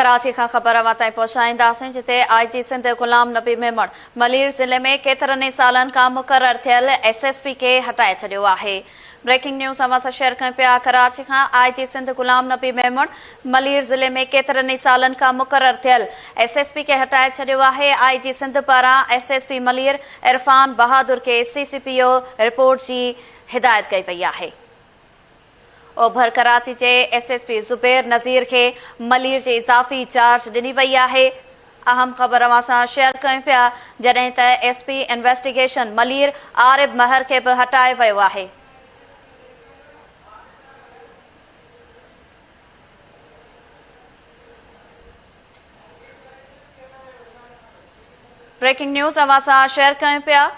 कराची का खबर अवां ताईं पहुचाईंदासीं, जिते IG सिंध गुलाम नबी मेमण मलीर ज़िले में केतिरनि ई सालनि खां मुक़रर थियल SSP खे हटाए छॾियो आहे। ब्रेकिंग न्यूज़ अवां सां शेयर कयूं पिया। कराची खां IG सिंध गुलाम नबी मेमण मलीर ज़िले में केतिरनि ई सालनि खां मुक़रर थियल SSP खे हटाए छॾियो आहे। IG सिंध पारां SSP मलीर इरफान बहादुर खे CCPO रिपोर्ट जी हिदायत कई वई आहे। ओभर कराची जे SSP ज़ुबैर नज़ीर खे मलीर जे इज़ाफ़ी चार्ज ॾिनी वई आहे। अहम ख़बर अवां सां शेयर कयूं पिया, जॾहिं त SP इन्वेस्टिगेशन मलीर आरिब महर खे बि हटाए वियो आहे। ब्रेकिंग न्यूज़ अवां सां शेयर कयूं पिया।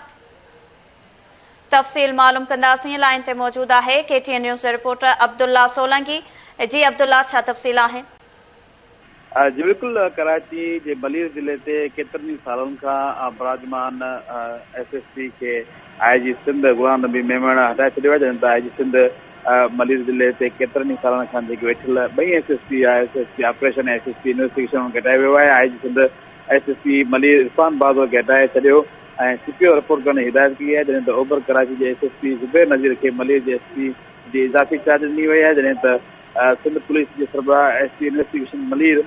तफ़सील मालूम कंदासीं। लाइन ते मौजूद आहे KTN news reporter Abdullah Solanki. जी अब्दुल्ला, छा तफ़सील आहिनि? जी बिल्कुल, कराची जे मलीर ज़िले ते केतिरनि सालनि खां बराजमान SSP खे IG सिंध गुलाम नबी मेमण हटाए छॾियो आहे। जॾहिं त IG सिंध मलीर ज़िले ते केतिरनि सालनि खां जेके वेठल ॿई SSP आहे, SSP ऑपरेशन ऐं SSP इन्वेस्टिगेशन खे हटाए वियो आहे। IG सिंध SSP मलीर इरफान बहादुर खे हटाए छॾियो ऐं CPO रिपोर्ट करण जी हिदायत कई आहे। जॾहिं त ओभर कराची जे SSP ज़ुबैर नज़ीर खे मलीर जे SP जी इज़ाफ़ी चार्ज ॾिनी वई आहे। जॾहिं त सिंध पुलिस जे सरबराह SP इन्वेस्टिगेशन मलीर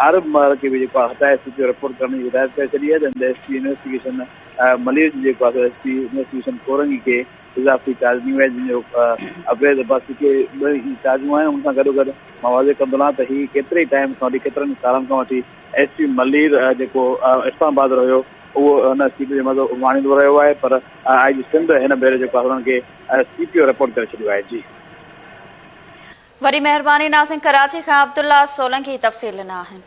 आरिब महर खे बि जेको आहे हटाए CPO रिपोर्ट करण जी हिदायत करे छॾी आहे। जॾहिं त SP इन्वेस्टिगेशन मलीर जी जेको आहे SP इन्वेस्टिगेशन कोरंगी खे इज़ाफ़ी चार्ज ॾिनी वई आहे, जंहिंजो अवरेज अब्बासी खे ॿई चार्जूं आहिनि। हुन सां गॾोगॾु मां वाज़े कंदो आहियां त हीअ केतिरे ई टाइम खां वठी केतिरनि सालनि खां वठी SP मलीर जेको इरफान बहादुर हुयो उहो हुन सीट जो मज़ो माणींदो रहियो आहे, पर IG सिंध हिन भेरे जेको आहे हुननि खे CPO रिपोर्ट करे छॾियो आहे। जी वरी महिरबानी नाज़रीन, कराची खां अब्दुल्ला सोलंकी तफ़सील ॾिना आहिनि।